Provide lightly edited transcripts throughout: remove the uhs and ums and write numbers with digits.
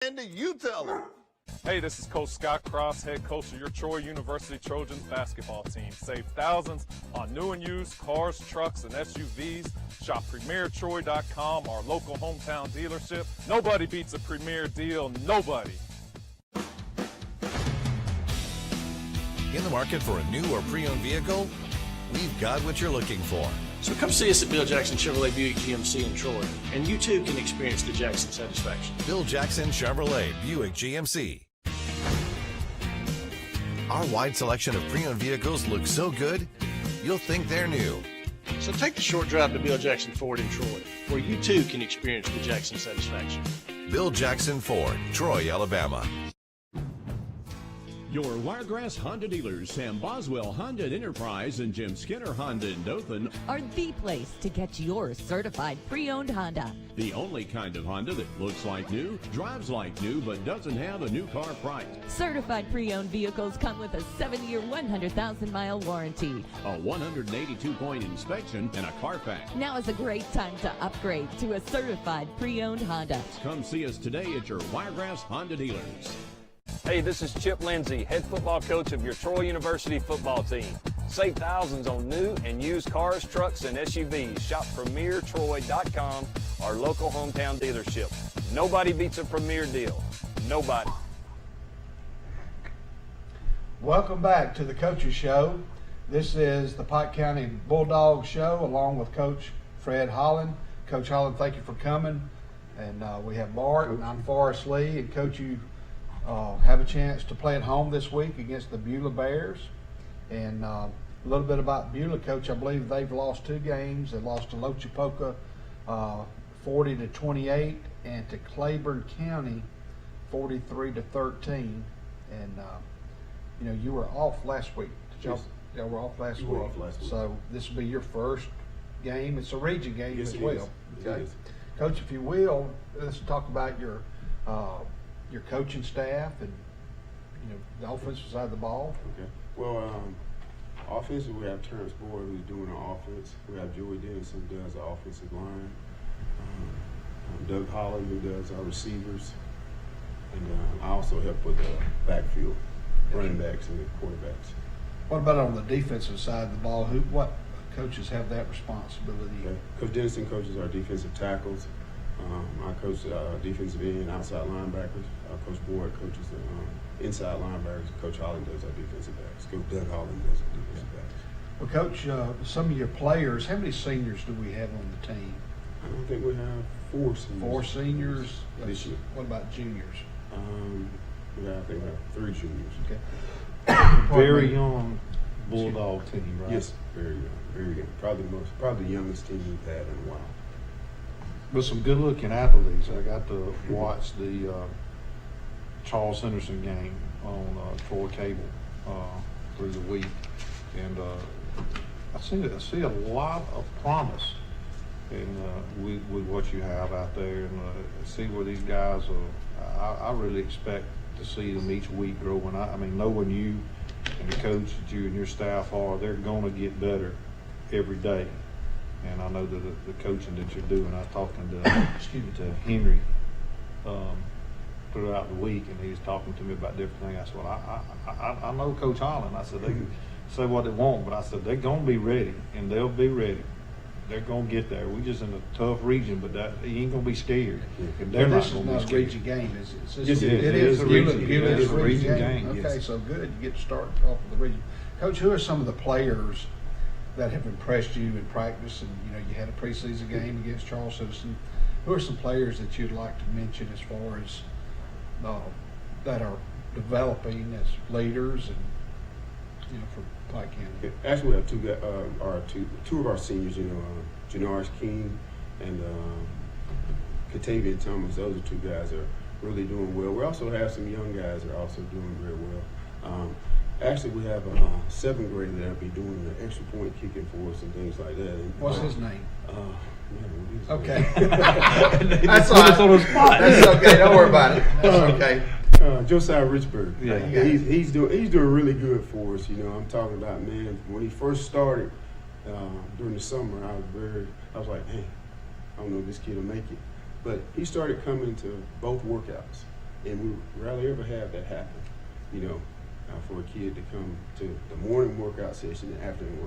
Andy, you tell them. Hey, this is Coach Scott Cross, head coach of your Troy University Trojans basketball team. Save thousands on new and used cars, trucks, and SUVs. Shop PremierTroy.com, our local hometown dealership. Nobody beats a Premier deal, nobody. In the market for a new or pre-owned vehicle? We've got what you're looking for. So come see us at Bill Jackson Chevrolet Buick GMC in Troy, and you too can experience the Jackson satisfaction. Bill Jackson Chevrolet Buick GMC. Our wide selection of pre-owned vehicles looks so good, you'll think they're new. So take the short drive to Bill Jackson Ford in Troy, where you too can experience the Jackson satisfaction. Bill Jackson Ford, Troy, Alabama. Your Wiregrass Honda dealers, Sam Boswell Honda at Enterprise and Jim Skinner Honda in Dothan, are the place to get your certified pre-owned Honda. the only kind of Honda that looks like new, drives like new, but doesn't have a new car price. Certified pre-owned vehicles come with a 7-year, 100,000-mile warranty. A 182-point inspection and a Carfax. Now is a great time to upgrade to a certified pre-owned Honda. Come see us today at your Wiregrass Honda dealers. Hey, this is Chip Lindsey, head football coach of your Troy University football team. Save thousands on new and used cars, trucks, and SUVs. Shop PremierTroy.com, our local hometown dealership. Nobody beats a Premier deal. Nobody. Welcome back to the Coaches Show. This is the Pike County Bulldog Show along with Coach Fred Holland. Coach Holland, thank you for coming. And we have Bart, and I'm Forrest Lee. And Coach, you have a chance to play at home this week against the Beulah Bears. And a little bit about Beulah, Coach. I believe they've lost 2 games. They lost to Lochapoka 40-28 and to Claiborne County 43-13. And you know, you were off last week. Yes. Y'all were off last week. We were off last week. So this will be your first game. It's a region game as well. Okay. Yes. Coach, if you will, let's talk about your coaching staff and the offensive side of the ball. Okay. Well, offensively, we have Terrence Boyd who's doing our offense. We have Joey Dennison who does the offensive line. Doug Holland who does our receivers. And I also help with the backfield, running backs and quarterbacks. What about on the defensive side of the ball? What coaches have that responsibility? Okay. Coach Dennison coaches our defensive tackles. I coach defensive end and outside linebackers. Coach Boyd coaches the inside linebackers. Coach Holland does our defensive backs. Coach Doug Holland does the defensive backs. Well, Coach, some of your players, how many seniors do we have on the team? I don't think we have 4 seniors. 4 seniors this year. What about juniors? I think we have 3 juniors. Okay. Very young Bulldog team, right? Yes, very young, very young. Probably the youngest team we've had in a while. But some good-looking athletes. I got to watch the Charles Henderson game on Troy Cable through the week, and I see a lot of promise in with what you have out there, and see where these guys are. I really expect to see them each week grow. And I mean, knowing you and the coach that you and your staff are, they're going to get better every day. And I know that the coaching that you're doing, I was talking to Henry throughout the week, and he was talking to me about different things. I said, well, I know Coach Holland. I said, they can say what they want, but I said, they're going to be ready, and they'll be ready. They're going to get there. We're just in a tough region, but he ain't going to be scared. And they're this not is going to be not a scared. region game, is it? Yes, it is. It is a region game. Okay, Yes. so good. You get to start off with the region. Coach, who are some of the players that have impressed you in practice? And you had a preseason game against Charles Henderson. Who are some players that you'd like to mention as far as that are developing as leaders and for Pike County? Actually, we have two of our seniors. Janaris King and Katavian Thomas. Those are 2 guys that are really doing well. We also have some young guys that are also doing very well. Actually, we have a 7th grader that'll be doing the extra point kicking for us and things like that. And, What's his name? Okay. That's all right. on the spot. That's okay. Don't worry about it. That's okay. Josiah Richburg. Yeah. He's doing really good for us. I'm talking about, man, when he first started during the summer, I was like, hey, I don't know if this kid will make it. But he started coming to both workouts. And we rarely ever have that happen, you know, for a kid to come to the morning workout session, the afternoon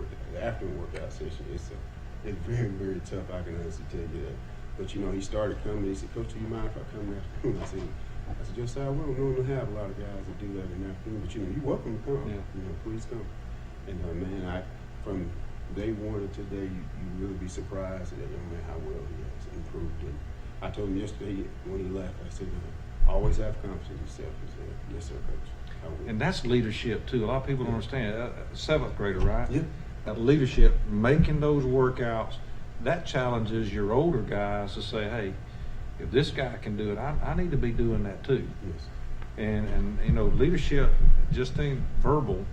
workout session. It's very, very tough. I can honestly tell you that. But, you know, he started coming. He said, "Coach, do you mind if I come in the afternoon?" I said, "Josiah, we don't normally have a lot of guys that do that in the afternoon, but, you know, you're welcome to come. Yeah. You know, please come." And, man, from day one to today, you really be surprised at that young man, how well he has improved. And I told him yesterday when he left, I said, "Always have confidence in yourself." He said, "Yes, sir, Coach." And that's leadership too. A lot of people don't understand. Seventh grader, right? Yeah. That leadership, making those workouts, that challenges your older guys to say, "Hey, if this guy can do it, I need to be doing that too." Yes. And you know, leadership just ain't verbal.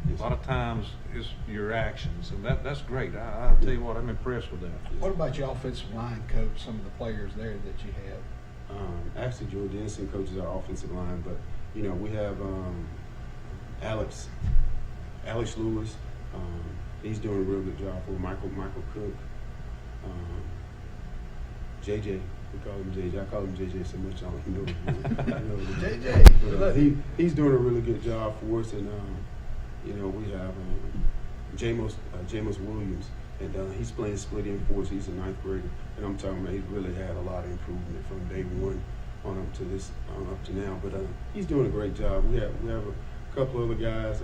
Yes. A lot of times it's your actions, and that's great. I'll tell you what, I'm impressed with that. What about your offensive line coach, some of the players there that you have? Actually, Joe Dennison coaches our offensive line, but you know we have Alex Lewis. He's doing a real good job for Michael Cook. JJ, we call him JJ. I call him JJ so much I don't know. JJ, But, he's doing a really good job for us, and you know we have Jamos Williams, and he's playing split end for us. He's a 9th grader, and I'm talking about he's really had a lot of improvement from day one on up to now. But he's doing a great job. We have a couple other guys.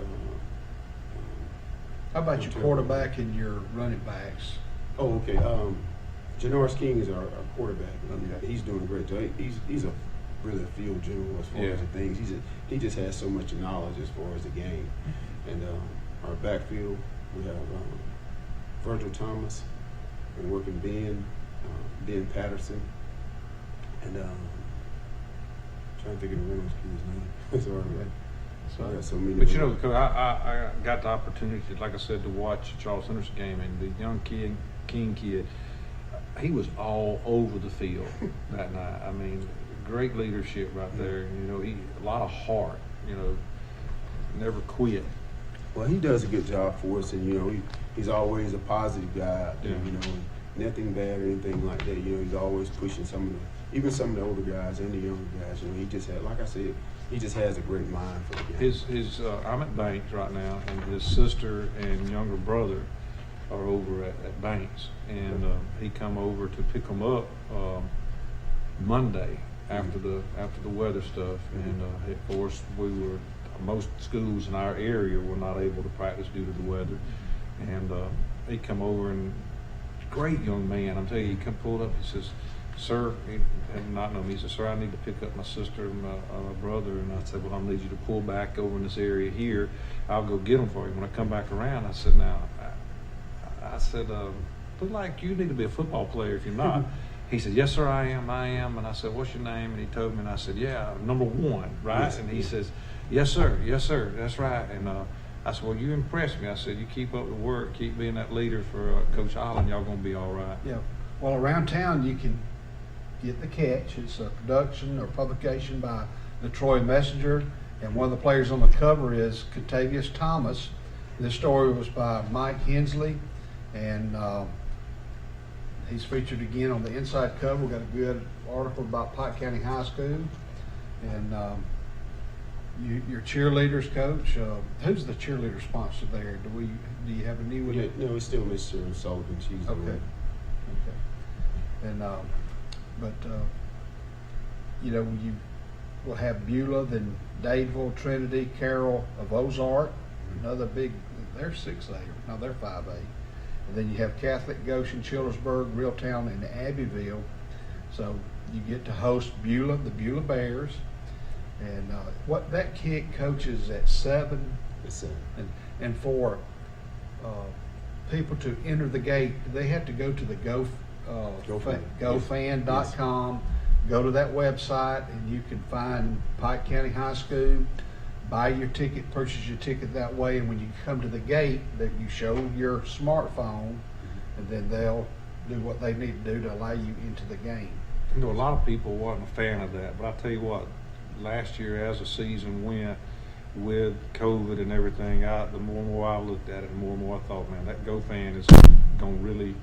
How about your quarterback and your running backs? Oh, okay. Janoris King is our quarterback. He's doing a great job. He's a really a field general as far as the things. He just has so much knowledge as far as the game. And our backfield, we have Virgil Thomas, and working Ben Patterson, and trying to think of the Reynolds kid's name. Sorry, man. So I got so many. But you know, because I got the opportunity, like I said, to watch Charles Henderson game, and the young King kid, he was all over the field that night. I mean, great leadership right there. You know, a lot of heart. You know, never quit. Well, he does a good job for us, and you know, he's always a positive guy. Yeah. You know, nothing bad or anything like that. You know, he's always pushing some of the older guys and the younger guys. You know, he just had, like I said, he just has a great mind for the game. I'm at Banks right now, and his sister and younger brother are over at Banks, and he come over to pick them up Monday after the weather stuff, and of course most schools in our area were not able to practice due to the weather, and he come over, and great young man. I'm telling you, he come pulled up. He says, "Sir," he had not known me. He said, "Sir, I need to pick up my sister and my brother." And I said, "Well, I need you to pull back over in this area here. I'll go get them for you." When I come back around, I said, "Now," I said, "look like you need to be a football player if you're not." He said, "Yes, sir, I am. And I said, "What's your name?" And he told me, and I said, "Yeah, number 1, right?" Yes. And he says, "Yes, sir. Yes, sir. That's right." And I said, "Well, you impressed me." I said, "You keep up the work, keep being that leader for Coach Holland, y'all gonna be all right." Yeah. Well, around town you can get The Catch. It's a production or publication by the Troy Messenger, and one of the players on the cover is Contavious Thomas. This story was by Mike Hensley, and he's featured again on the inside cover. We've got a good article about Pike County High School, and your cheerleaders, Coach. Who's the cheerleader sponsor there? Do you have a new one? Yeah, no, it's still Mr. Sullivan. She's Okay. And you know, you will have Beulah, then Dadeville, Trinity, Carroll of Ozark, another big. They're 6A. No, they're 5A. And then you have Catholic, Goshen, Childersburg, Reeltown, and Abbeville. So you get to host Beulah, the Beulah Bears, and what that kick coaches at 7. It's And for people to enter the gate, they have to go to the GoFan.com. Go to that website, and you can find Pike County High School. Buy your ticket, purchase your ticket that way, and when you come to the gate, that you show your smartphone, and then they'll do what they need to do to allow you into the game. You know, a lot of people wasn't a fan of that, but I tell you what, last year as the season went, with COVID and everything, the more and more I looked at it, the more and more I thought, man, that GoFan is going to really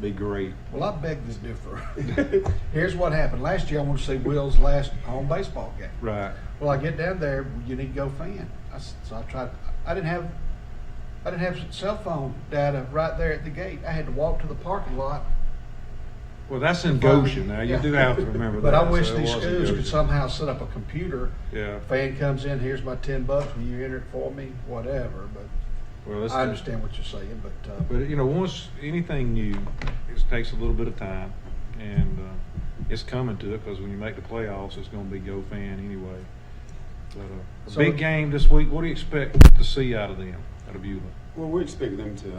be great. Well, I beg to differ. Here's what happened. Last year, I wanted to see Will's last home baseball game. Right. Well, I get down there, you need to go fan. So I tried. I didn't have cell phone data right there at the gate. I had to walk to the parking lot. Well, that's in Goshen now. You Yeah. do have to remember But that. I wish So it these was in schools could Goshen. somehow set up a computer. Yeah. Fan comes in, here's my $10. Will you enter it for me? Whatever. But Well, I understand what you're saying. But you know, once anything new, it takes a little bit of time, and it's coming to it because when you make the playoffs, it's going to be go fan anyway. But So- big game this week. What do you expect to see out of them, out of Beulah? Well, we expect them to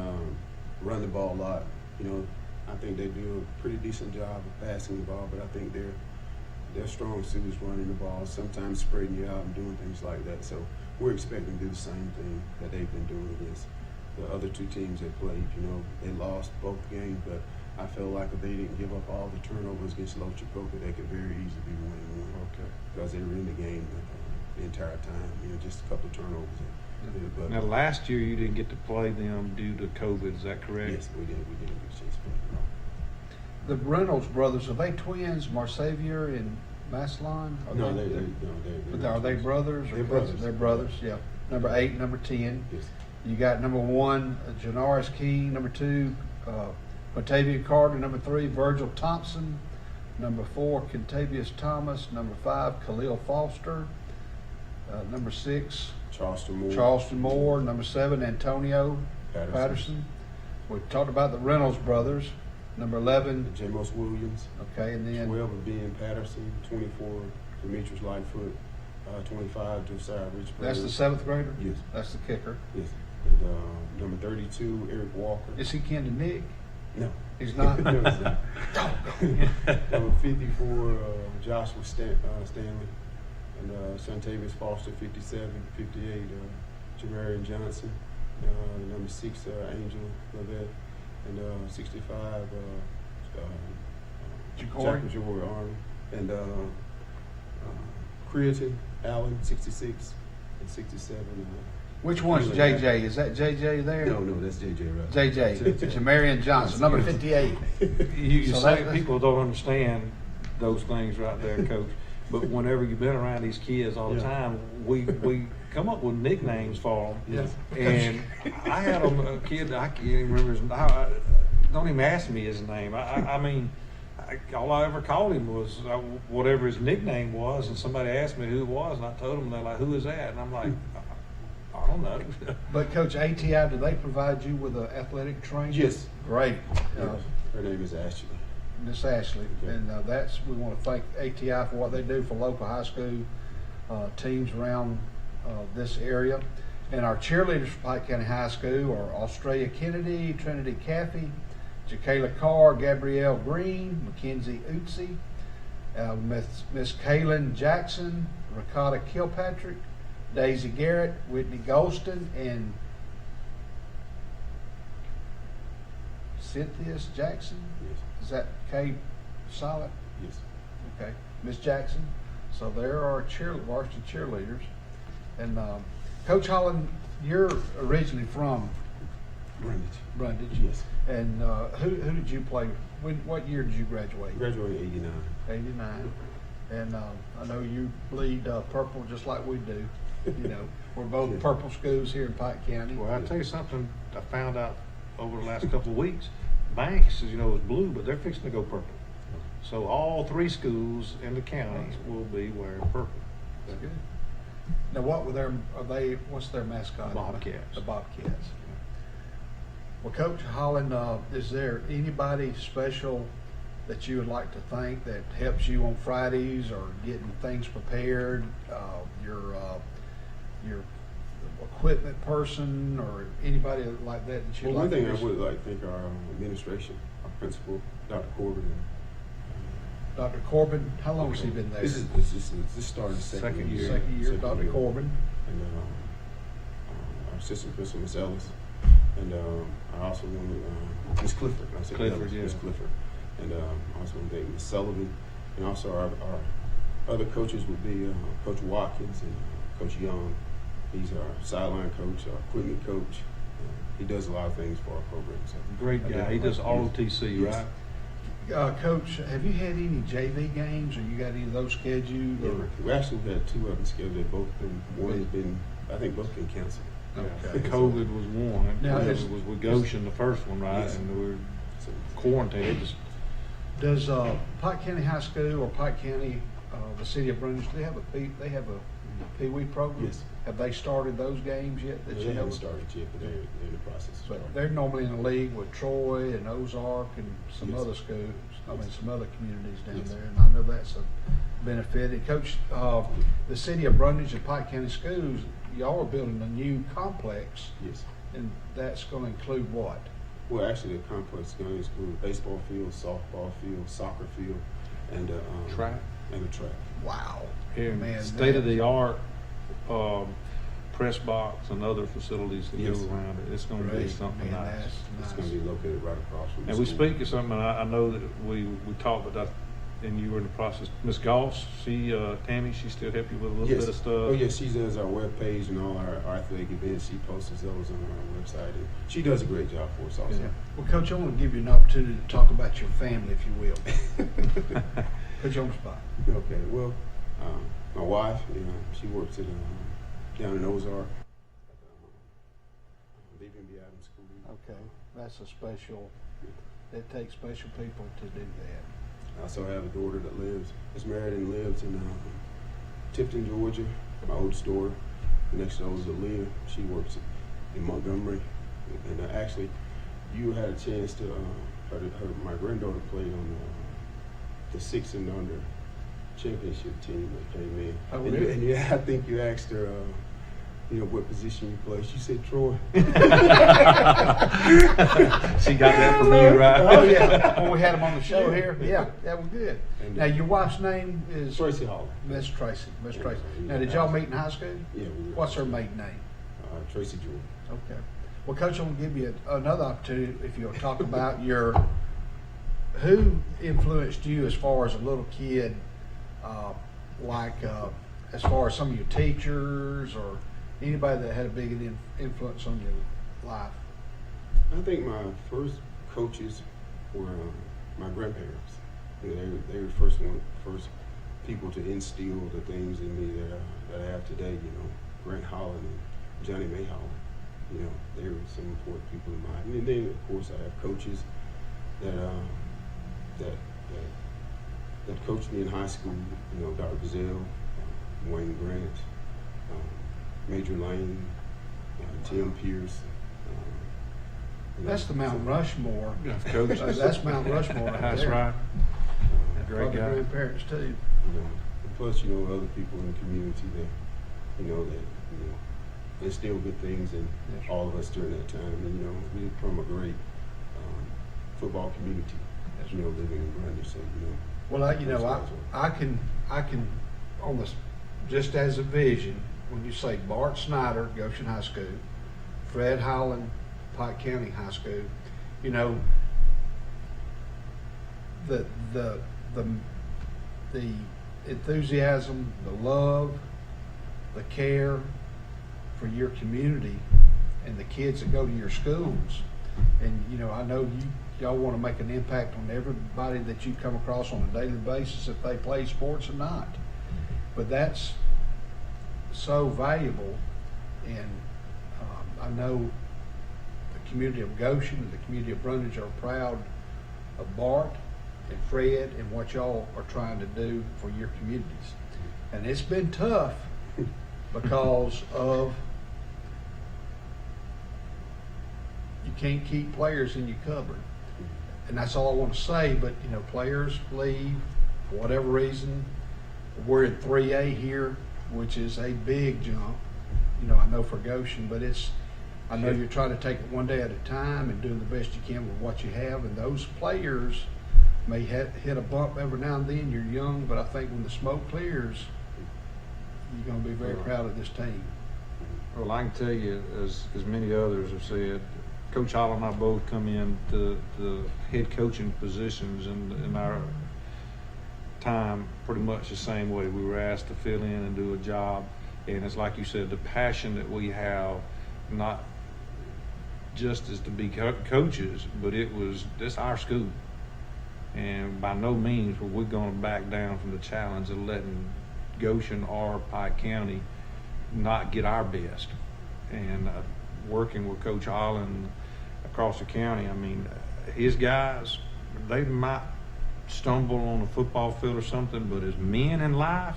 run the ball a lot. You know, I think they do a pretty decent job of passing the ball, but I think their strong suit is running the ball, sometimes spreading you out and doing things like that. So we're expecting to do the same thing that they've been doing against the other two teams they played. You know, they lost both games, but I feel like if they didn't give up all the turnovers against Lo Chicoca, they could very easily be winning one. Okay. Because they were in the game the entire time. You know, just a couple of turnovers. But Now, last year you didn't get to play them due to COVID. Is that correct? yes, we didn't get a chance to play them. the Reynolds brothers, are they twins? Marsavier and Maslon? No, But are they brothers? Or They're brothers. cousins? They're brothers, yeah. Number 8, number 10. Yes. You got number 1, Janaris King. Number 2, Batavia Carter. Number 3, Virgil Thompson. Number 4, Contavious Thomas. Number 5, Khalil Foster. Number 6, Charleston Moore. Number 7, Antonio Patterson. We talked about the Reynolds brothers. Number 11, Jamos Williams. okay, and then 12, Ben Patterson. 24, Demetrius Lightfoot. 25, Josiah Richburg. that's the 7th grader? Yes. That's the kicker. Yes. And, number 32, Eric Walker. Is he kin to Nick? No. He's not? No, he's not. Number 54, Joshua Stanley. And Shantavius Foster, 57, 58, Jamarian Johnson. Number 6, Angel Lavette. And 65, Ja'Cory? Ja'Cory Arnold. And Creatine Allen, 66, and 67. Which one's JJ? Is that JJ there? No, that's JJ right. JJ, Jamarian Johnson, number 58. You So say that- people don't understand those things right there, Coach. But whenever you've been around these kids all the Yeah. time, we come up with nicknames for them. Yes. And I had a kid, I can't even remember his name. Don't even ask me his name. I mean, all I ever called him was whatever his nickname was, and somebody asked me who it was, and I told them, they're like, who is that? And I'm like, I don't know. But Coach, ATI, do they provide you with an athletic trainer? Yes. Great. Her name is Ashley. Miss Ashley, Okay. and we want to thank ATI for what they do for local high school teams around this area. And our cheerleaders for Pike County High School are Australia Kennedy, Trinity Caffey, Jacayla Carr, Gabrielle Green, Mackenzie Utsi, Miss Kaylin Jackson, Ricotta Kilpatrick, Daisy Garrett, Whitney Golston, and Cynthia Jackson. Yes. Is that Kay Solid? Yes. Okay, Miss Jackson. So there are varsity cheerleaders. And Coach Holland, you're originally from Brundage. Yes. And who did you play? What year did you graduate? Graduated in 89. 89. And I know you bleed purple just like we do. You know, we're both purple schools here in Pike County. Well, I'll tell you something I found out over the last couple of weeks. Banks, as you know, is blue, but they're fixing to go purple. So all 3 schools in the county will be wearing purple. That's good. Now, what's their mascot? Bobcats. The Bobcats. Well, Coach Holland, is there anybody special that you would like to thank that helps you on Fridays or getting things prepared? Your equipment person or anybody like that that you'd Well, one like thing to I would like to thank our administration, our principal, Dr. Corbin. Dr. Corbin, how long has he been there? This started second year. Second year, Dr. Corbin. And our assistant principal, Miss Ellis. And I also want to, Miss Clifford. I said Clifford, Ellis, yeah. Miss Clifford. And I also want to thank Miss Sullivan. And also our other coaches would be Coach Watkins and Coach Young. He's our sideline coach, our equipment coach. he does a lot of things for our program. So. Great guy. He does all OTC, Yes. right? Coach, have you had any JV games, or you got any of those scheduled? Yeah, Or? we actually had 2 of them scheduled. They've both been, one has been, I think both been canceled. Okay. COVID was one. Now, It is- was with Goshen, the first one, right? Yes. And we were So, quarantined. It just Does Pike County High School or Pike County, the city of Brundage, do they have a Pee Wee program? Yes. Have they started those games yet? That they you know haven't of? started yet, but they're in the process of But starting. they're normally in a league with Troy and Ozark and some Yes. other schools, some other communities down Yes. there, and I know that's a benefit. And Coach, the city of Brundage and Pike County Schools, y'all are building a new complex, Yes. and that's gonna include what? Well, actually, the complex is going to include a baseball field, softball field, soccer field, and Track. And a track. Wow. here, Man, state of the art press box and other facilities that Yes. go around it. It's going to be Great. something Man, nice. that's It's nice. going to be located right across from the And we school. speak of something. I know that we talked about that, and you were in the process. Miss Goss, Tammy, she still help you with a little Yes. bit of stuff. Oh, yes, she does our webpage and all our athletic events. She posts those on our website. And she does a great job for us also. Yeah. Well, Coach, I want to give you an opportunity to talk about your family, if you will. Put you on the spot. Okay, well, my wife, she works at down in Ozark, Vivian B. Adams School. Okay, that's a special, it takes special people to do that. I also have a daughter that is married and lives in Tifton, Georgia. My oldest daughter, the next to is Aaliyah. She works in Montgomery. And actually, you had a chance to, my granddaughter played on the 6 and under championship team that came in. Oh, And really? you, I think you asked her, what position you play. She said Troy. She got that from you, right? Oh, yeah, when we had him on the show here, yeah, that was good. And, Now, your wife's name is? Tracy Hall. Miss Tracy, Miss Yeah, Tracy. yeah. Now, did y'all meet in high school? Yeah. What's her maiden name? Tracy Jordan. Okay. Well, Coach, I'm gonna give you another opportunity if you'll talk about who influenced you as far as a little kid, as far as some of your teachers or anybody that had a big influence on your life? I think my first coaches were my grandparents. They were the first people to instill the things in me that I have today. Grant Holland and Johnny Mayhall. They were some important people in mine. And then, of course, I have coaches that coached me in high school. Dr. Gazelle, Wayne Grant, Major Lane, Tim Pierce. That's the Mount Rushmore. Yeah, coach. That's Mount Rushmore right That's there. right. Great Probably guy. grandparents too. And plus, other people in the community that instill good things in Yes. all of us during that time. And, we're from a great football community, Yes. living in Brundage. So, Well, I can on this, just as a vision, when you say Bart Snyder, Goshen High School, Fred Holland, Pike County High School, the enthusiasm, the love, the care for your community and the kids that go to your schools. And, I know y'all want to make an impact on everybody that you come across on a daily basis, if they play sports or not. But that's so valuable. And I know the community of Goshen and the community of Brundage are proud of Bart and Fred and what y'all are trying to do for your communities. And it's been tough because of you can't keep players in your cupboard. And that's all I want to say, but players leave for whatever reason. We're in 3A here, which is a big jump. I know for Goshen, but I know you're trying to take it one day at a time and doing the best you can with what you have. And those players may hit a bump every now and then. You're young, but I think when the smoke clears, you're going to be very proud of this team. Well, I can tell you, as many others have said, Coach Holland and I both come in to the head coaching positions in our time pretty much the same way. We were asked to fill in and do a job, and it's like you said, the passion that we have, not just as to be coaches, but this our school. And by no means were we going to back down from the challenge of letting Goshen or Pike County not get our best. And working with Coach Holland across the county, I mean, his guys, they might stumble on a football field or something, but as men in life,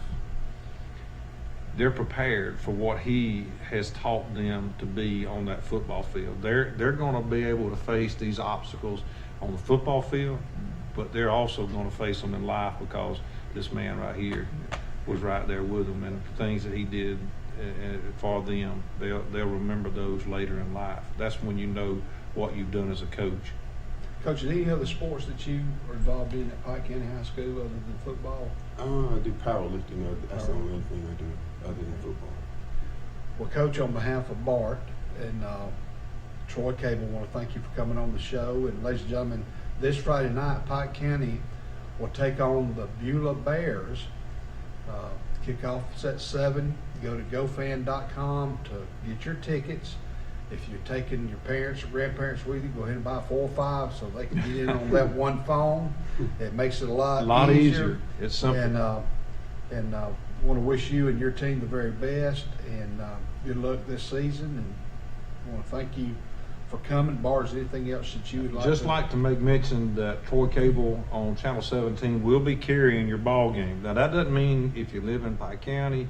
they're prepared for what he has taught them to be on that football field. They're going to be able to face these obstacles on the football field, but they're also going to face them in life because this man right here was right there with them, and the things that he did for them, they'll remember those later in life. That's when you know what you've done as a coach. Coach, are there any other sports that you are involved in at Pike County High School other than football? I do powerlifting. That's the only thing I do other than football. Well, Coach, on behalf of Bart and Troy Cable, I want to thank you for coming on the show. And ladies and gentlemen, this Friday night, Pike County will take on the Beulah Bears. Kickoff is at 7. Go to gofan.com to get your tickets. If you're taking your parents or grandparents with you, go ahead and buy 4 or 5 so they can get in on that one phone. It makes it a lot easier. It's simple. And want to wish you and your team the very best, and good luck this season. And I want to thank you for coming. Bars, anything else that you would like? Just like to make mention that Troy Cable on Channel 17 will be carrying your ball game. Now that doesn't mean if you live in Pike County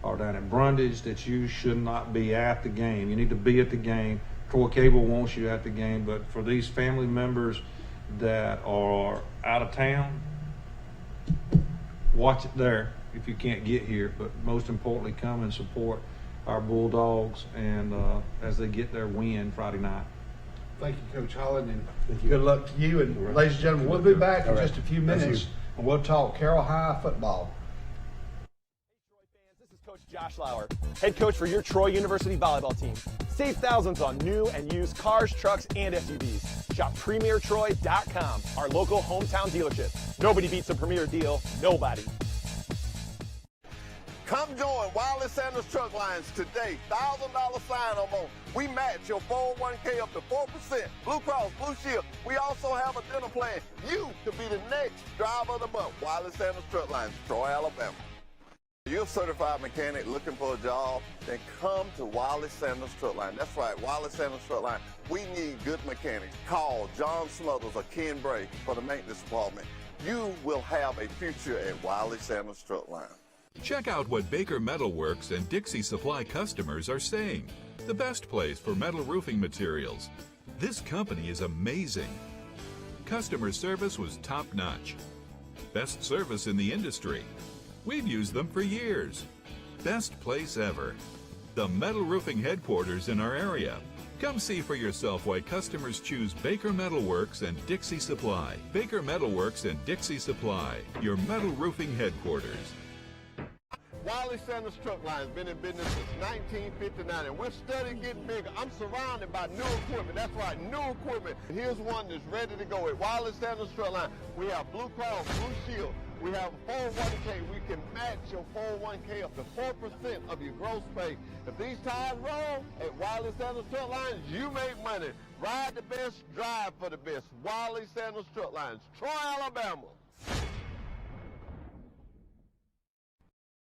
or down at Brundage that you should not be at the game. You need to be at the game. Troy Cable wants you at the game, but for these family members that are out of town, watch it there if you can't get here. But most importantly, come and support our Bulldogs and as they get their win Friday night. Thank you, Coach Holland, and good luck to you. And ladies and gentlemen, we'll be back in just a few minutes, and we'll talk Carroll High football. This is Coach Josh Lauer, head coach for your Troy University volleyball team. Save thousands on new and used cars, trucks, and SUVs. Shop PremierTroy.com, our local hometown dealership. Nobody beats a Premier deal. Nobody. Come join Wiley Sanders Truck Lines today. $1,000 sign-on bonus. We match your 401k up to 4%. Blue Cross, Blue Shield. We also have a dental plan. You could be the next driver of the month. Wiley Sanders Truck Lines, Troy, Alabama. You're a certified mechanic looking for a job, then come to Wiley Sanders Truck Line. That's right, Wiley Sanders Truck Line. We need good mechanics. Call John Smothers or Ken Bray for the maintenance department. You will have a future at Wiley Sanders Truck Line. Check out what Baker Metal Works and Dixie Supply customers are saying. The best place for metal roofing materials. This company is amazing. Customer service was top-notch. Best service in the industry. We've used them for years. Best place ever. The metal roofing headquarters in our area. Come see for yourself why customers choose Baker Metal Works and Dixie Supply. Baker Metal Works and Dixie Supply, your metal roofing headquarters. Wiley Sanders Truck Line has been in business since 1959, and we're steadily getting bigger. I'm surrounded by new equipment. That's right, new equipment. Here's one that's ready to go at Wiley Sanders Truck Line. We have Blue Cross, Blue Shield. We have 401k. We can match your 401k up to 4% of your gross pay. If these tires roll at Wiley Sanders Truck Lines, you make money. Ride the best, drive for the best. Wiley Sanders Truck Lines, Troy, Alabama.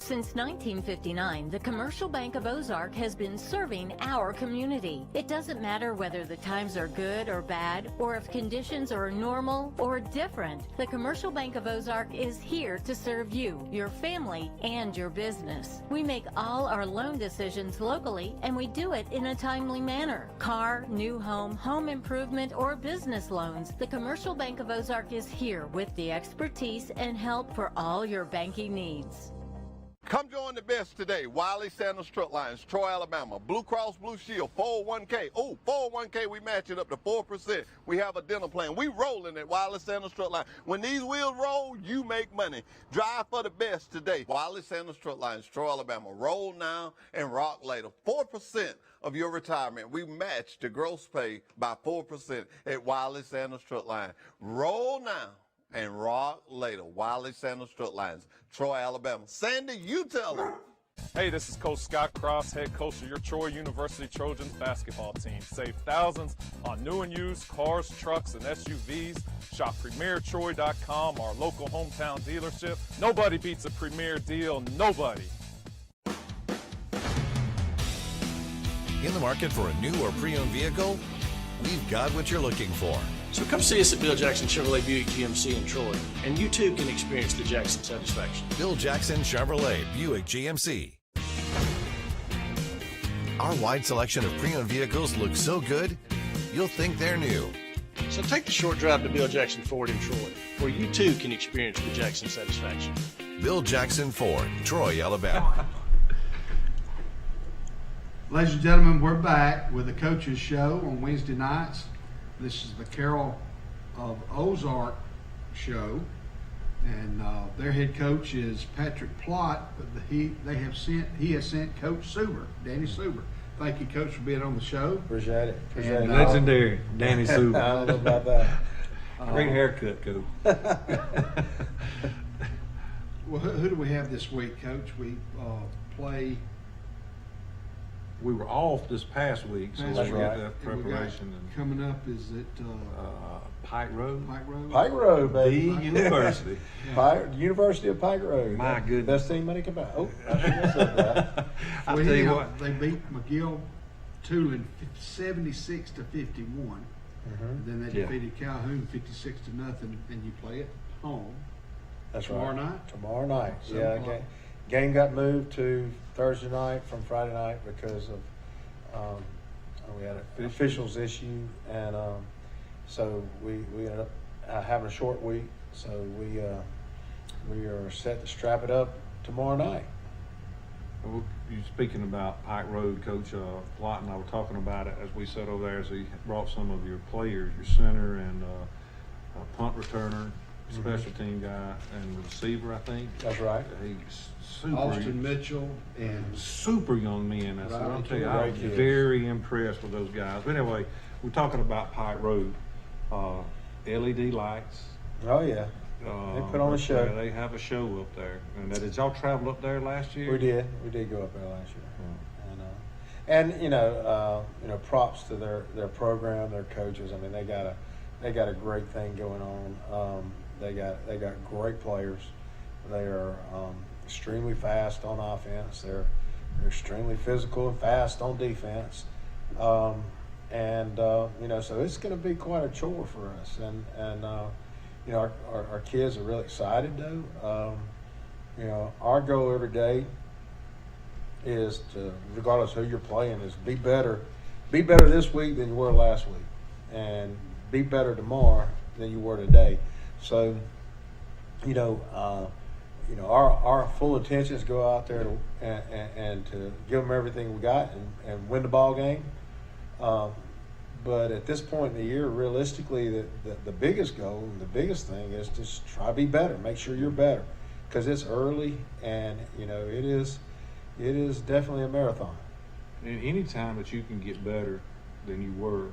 Since 1959, the Commercial Bank of Ozark has been serving our community. It doesn't matter whether the times are good or bad, or if conditions are normal or different. The Commercial Bank of Ozark is here to serve you, your family, and your business. We make all our loan decisions locally, and we do it in a timely manner. Car, new home, home improvement, or business loans, the Commercial Bank of Ozark is here with the expertise and help for all your banking needs. Come join the best today. Wiley Sanders Truck Lines, Troy, Alabama. Blue Cross Blue Shield, 401k. Oh, 401k, we match it up to 4%. We have a dental plan. We rolling at Wiley Sanders Truck Line. When these wheels roll, you make money. Drive for the best today. Wiley Sanders Truck Lines, Troy, Alabama. Roll now and rock later. 4% of your retirement. We match the gross pay by 4% at Wiley Sanders Truck Line. Roll now and rock later. Wiley Sanders Truck Lines, Troy, Alabama. Sandy, you tell them. Hey, this is Coach Scott Cross, head coach of your Troy University Trojans basketball team. Save thousands on new and used cars, trucks, and SUVs. Shop PremierTroy.com, our local hometown dealership. Nobody beats a Premier deal, nobody. In the market for a new or pre-owned vehicle? We've got what you're looking for. So come see us at Bill Jackson Chevrolet Buick GMC in Troy, and you too can experience the Jackson satisfaction. Bill Jackson Chevrolet Buick GMC. Our wide selection of pre-owned vehicles looks so good, you'll think they're new. So take the short drive to Bill Jackson Ford in Troy, where you too can experience the Jackson satisfaction. Bill Jackson Ford, Troy, Alabama. Ladies and gentlemen, we're back with the Coaches Show on Wednesday nights. This is the Carroll of Ozark show, and their head coach is Patrick Plott, but he has sent Coach Suber, Danny Suber. Thank you, Coach, for being on the show. Appreciate it. And, legendary Danny Suber. I don't know about that. Great haircut, Coach. Well, who do we have this week, Coach? We play. We were off this past week, so That's we right. got that preparation. And Coming up, is it Pike Road? Pike Road? Pike Road, baby. The University. University of Pike Road. My goodness. Best team money can buy. Oh, I shouldn't have said that. I'll tell you what. They beat McGill Tulin 76 to 51. Then they defeated Calhoun 56 to nothing, and you play at home. That's tomorrow right. night. Tomorrow night. 7 Yeah. o'clock. Game got moved to Thursday night from Friday night because of we had an officials issue, and so we ended up having a short week. So we are set to strap it up tomorrow night. Well, you speaking about Pike Road, Coach Plott and I were talking about it as we sat over there as he brought some of your players, your center and punt returner, special team guy, and receiver, I think. That's right. He's super. Austin Mitchell and super young men. I said, I'll tell you, I was Great kids. very impressed with those guys. But anyway, we're talking about Pike Road. LED lights. Oh yeah. They put on a show. Yeah, they have a show up there. And did y'all travel up there last year? We did. We did go up there last year. And you know, props to their program, their coaches. I mean, they got a great thing going on. They got great players. They are extremely fast on offense. They're extremely physical and fast on defense. So it's going to be quite a chore for us. And our kids are really excited though. Our goal every day is to, regardless of who you're playing, is be better this week than you were last week, and be better tomorrow than you were today. So, our full intention is to go out there and to give them everything we got and win the ball game. But at this point in the year, realistically, the biggest goal and the biggest thing is just try to be better. Make sure you're better, because it's early, and it is definitely a marathon. And any time that you can get better than you were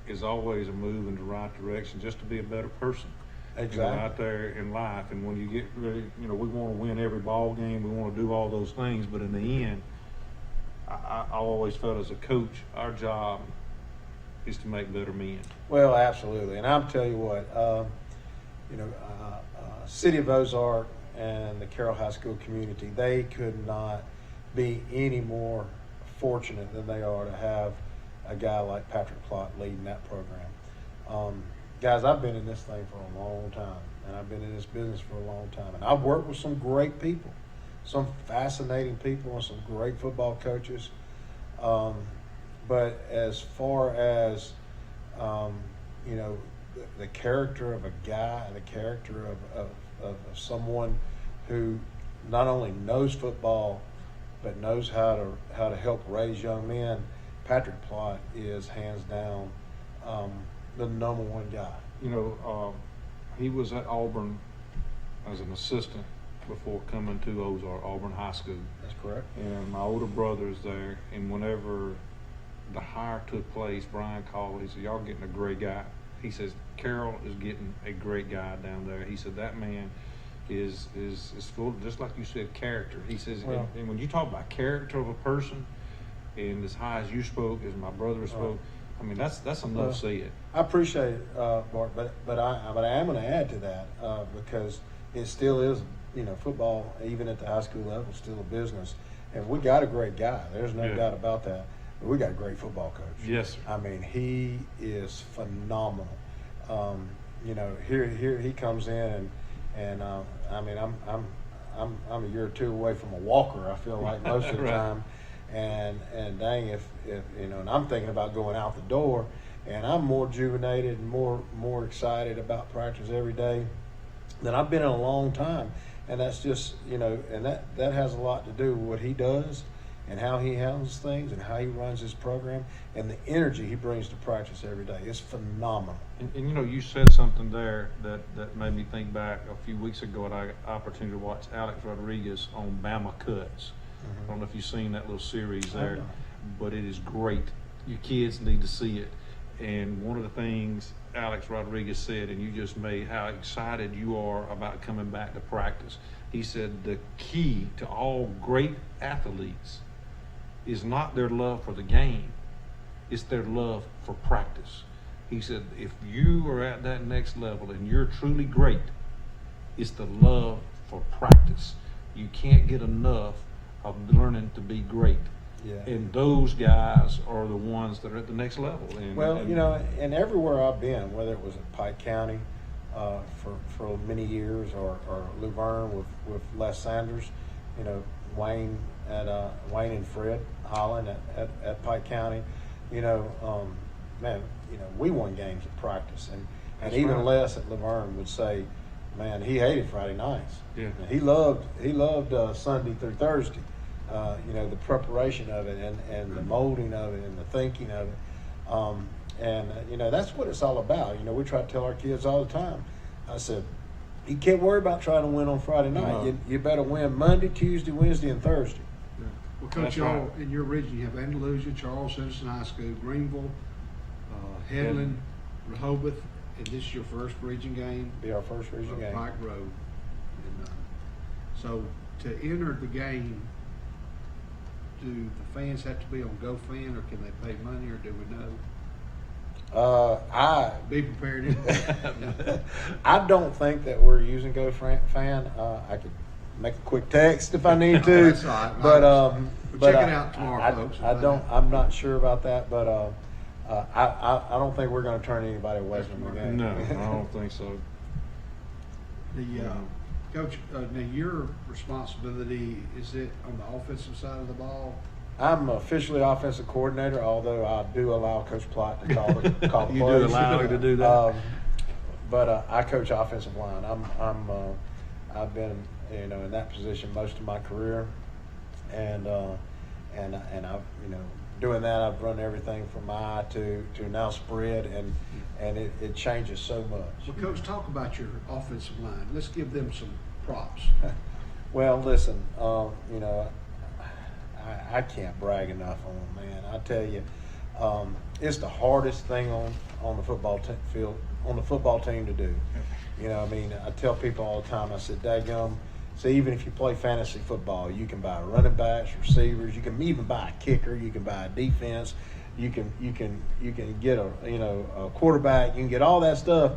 is always a move in the right direction, just to be a better person. Exactly. Out there in life, and when you get ready, we want to win every ball game. We want to do all those things, but in the end, I always felt as a coach, our job is to make better men. Well, absolutely, and I'll tell you what, City of Ozark and the Carroll High School community, they could not be any more fortunate than they are to have a guy like Patrick Plott leading that program. Guys, I've been in this thing for a long time, and I've been in this business for a long time, and I've worked with some great people, some fascinating people, and some great football coaches. But as far as the character of a guy and the character of someone who not only knows football but knows how to help raise young men, Patrick Plott is hands down the number one guy. He was at Auburn as an assistant before coming to Ozark, Auburn High School. That's correct. And my older brother's there, and whenever the hire took place, Brian called, he said, y'all getting a great guy. He says, Carroll is getting a great guy down there. He said, that man is full of, just like you said, character. He says, Well, and when you talk about character of a person, and as high as you spoke, as my brother spoke, I mean that's enough said. I appreciate it, Bart, but I am going to add to that because it still is, football, even at the high school level, still a business, and we got a great guy. There's no doubt about that. But we got a great football coach. Yes, sir. I mean, he is phenomenal. Here he comes in and I mean, I'm a year or two away from a walker. I feel like most of the Right. time. And dang, if and I'm thinking about going out the door, and I'm more rejuvenated and more excited about practice every day than I've been in a long time. And that's just, and that has a lot to do with what he does and how he handles things and how he runs his program and the energy he brings to practice every day. It's phenomenal. And you said something there that made me think back a few weeks ago. I got the opportunity to watch Alex Rodriguez on Bama Cuts. I don't know if you've seen that little series there, but it is great. Your kids need to see it. And one of the things Alex Rodriguez said, and you just made how excited you are about coming back to practice. He said the key to all great athletes is not their love for the game, it's their love for practice. He said if you are at that next level and you're truly great, it's the love for practice. You can't get enough of learning to be great. Yeah. And those guys are the ones that are at the next level. And everywhere I've been, whether it was at Pike County for many years or Luverne with Les Sanders, Wayne and Fred Holland at Pike County, we won games at practice, and even right. Les at Luverne would say, man, he hated Friday nights. Yeah. And he loved Sunday through Thursday. The preparation of it and the molding of it and the thinking of it. That's what it's all about. We try to tell our kids all the time. I said, you can't worry about trying to win on Friday night. No. You better win Monday, Tuesday, Wednesday, and Thursday. Yeah. Well, Coach, y'all in your region, you have Andalusia, Charles Henderson High School, Greenville, Headland, Rehoboth, and this is your first region game. Be our first region game. Pike Road. And, so to enter the game, do the fans have to be on GoFan, or can they pay money, or do we know? Be prepared. I don't think that we're using GoFan. I could make a quick text if I need to. That's all right. But check it out tomorrow, folks. I'm not sure about that, but I don't think we're going to turn anybody away from the game. No, I don't think so. Coach, now your responsibility, is it on the offensive side of the ball? I'm officially offensive coordinator, although I do allow Coach Plott to call the plays. You do allow him to do that. But I coach offensive line. I've been in that position most of my career, and I've doing that, I've run everything from eye to now spread, and it changes so much. Well, Coach, talk about your offensive line. Let's give them some props. Well, listen, I can't brag enough on them, man. I tell you, it's the hardest thing on the football field, on the football team to do. I tell people all the time, I said, daggum, so even if you play fantasy football, you can buy running backs, receivers, you can even buy a kicker, you can buy a defense, you can get a quarterback, you can get all that stuff.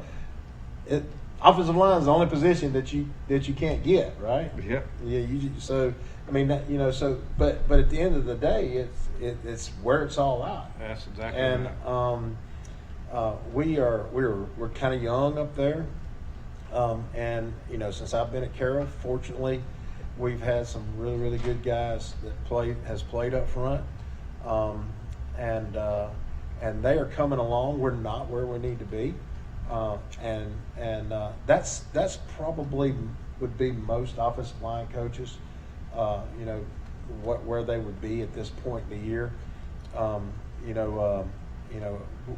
Offensive line is the only position that you can't get, right? Yep. Yeah. But at the end of the day, it's where it's all at. That's exactly and, right. We're kind of young up there. Since I've been at Carroll, fortunately, we've had some really, really good guys that has played up front, and they are coming along. We're not where we need to be, that's probably would be most offensive line coaches, where they would be at this point in the year.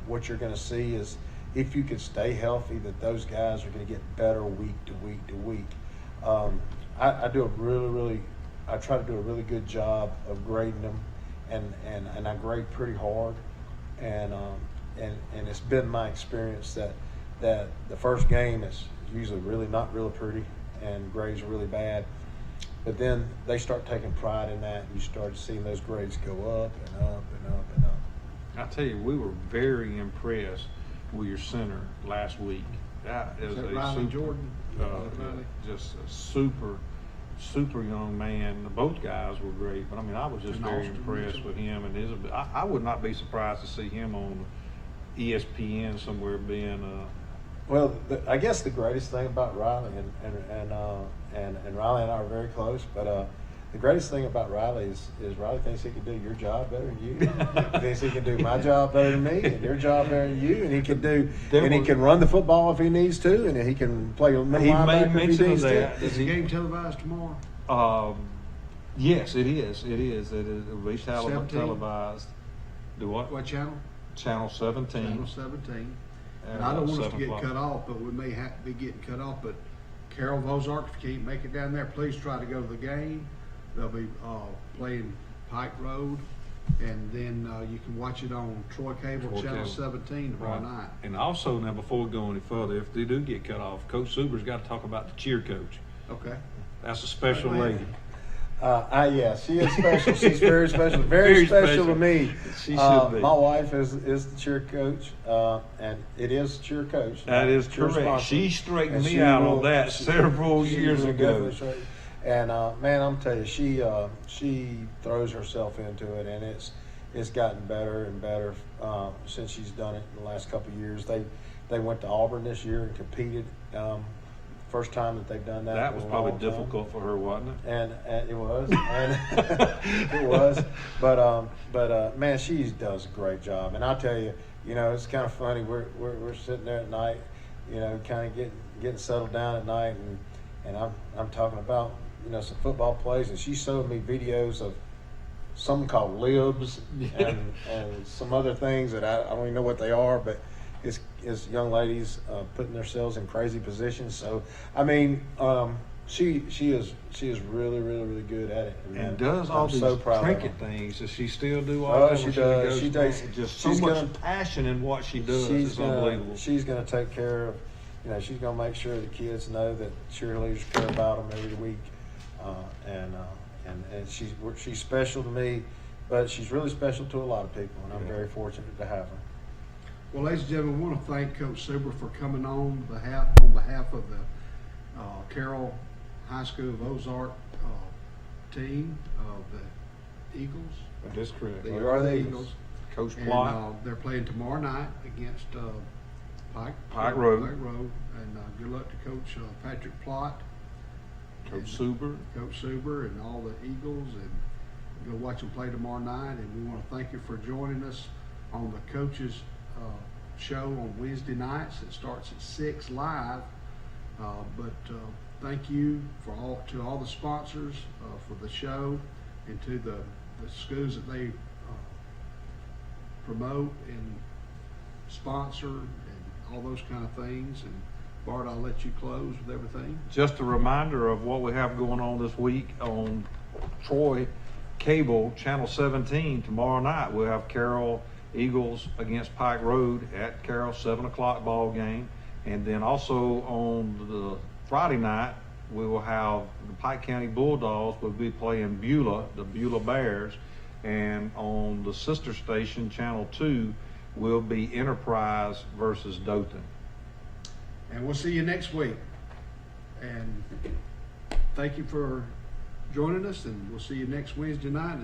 What you're going to see is, if you can stay healthy, that those guys are going to get better week to week to week. I try to do a really good job of grading them, and I grade pretty hard, and it's been my experience that the first game is usually really not real pretty, and grades are really bad. But then they start taking pride in that, and you start seeing those grades go up and up and up and up. I tell you, we were very impressed with your center last week. That is that a Riley super, Jordan? just a super young man. Both guys were great, but I mean, I was just And very Austin impressed Mitchell. with him. And I would not be surprised to see him on ESPN somewhere being. Well, I guess the greatest thing about Riley and Riley and I are very close, but the greatest thing about Riley is Riley thinks he can do your job better than you. He thinks he can do my job better than me, and your job better than you, and he can run the football if he needs to, and he can play middle linebacker if he needs to. Is the game televised tomorrow? Yes, it is. It is. It will be 17? televised. Do what? What channel? Channel 17. Channel 17. And At I don't want us to 7 get o'clock. cut off, but we may have to be getting cut off. But Carroll Ozark, if you can't make it down there, please try to go to the game. They'll be playing Pike Road, and then you can watch it on Troy Cable, Troy Channel Cable. 17 tomorrow Right. night. And also, now before we go any further, if they do get cut off, Coach Suber's got to talk about the cheer coach. Okay. That's a special Wait, wait. lady. Yeah, she is special. She's very special. Very special to me. She should be. My wife is the cheer coach, and it is cheer coach. That is cheer correct. sponsor. She straightened And me she out will- on that several she years will ago. definitely straighten. And man, I'm telling you, she throws herself into it, and it's gotten better and better since she's done it in the last couple of years. They went to Auburn this year and competed. First time that they've done that. That in was a probably long time. difficult for her, wasn't it? And it was, and it was, but man, she does a great job. And I'll tell you, it's kind of funny. We're sitting there at night, kind of getting settled down at night, and I'm talking about some football plays, and she showed me videos of something called libs and some other things that I don't even know what they are, but it's young ladies putting themselves in crazy positions. So I mean, she is really, really, really good at it. And does all I'm these so proud of her. trinket things. Does she still do all Oh, that? she when does. goes She to- takes- just so she's much gonna- passion in what she does. It's unbelievable. She's going to take care of. She's going to make sure the kids know that cheerleaders care about them every week, and she's special to me, but she's really special to a lot of people, and I'm very fortunate to have her. Well, ladies and gentlemen, I want to thank Coach Suber for coming on behalf of the Carroll High School of Ozark team of the Eagles. That is correct. They We are are the the Eagles. Coach And Plott. they're playing tomorrow night against Pike Road. And good luck to Coach Patrick Plott, Coach Suber. Coach Suber, and all the Eagles, and go watch them play tomorrow night. And we want to thank you for joining us on the Coaches show on Wednesday nights. It starts at 6 live. But thank you to all the sponsors for the show, and to the schools that they promote and sponsor and all those kind of things. And Bart, I'll let you close with everything. Just a reminder of what we have going on this week on Troy Cable, Channel 17. Tomorrow night we'll have Carroll Eagles against Pike Road at Carroll, 7 o'clock ball game. And then also on the Friday night, we will have the Pike County Bulldogs will be playing Beulah, the Beulah Bears. And on the sister station, Channel 2, will be Enterprise versus Dothan. And we'll see you next week. And thank you for joining us, and we'll see you next Wednesday night.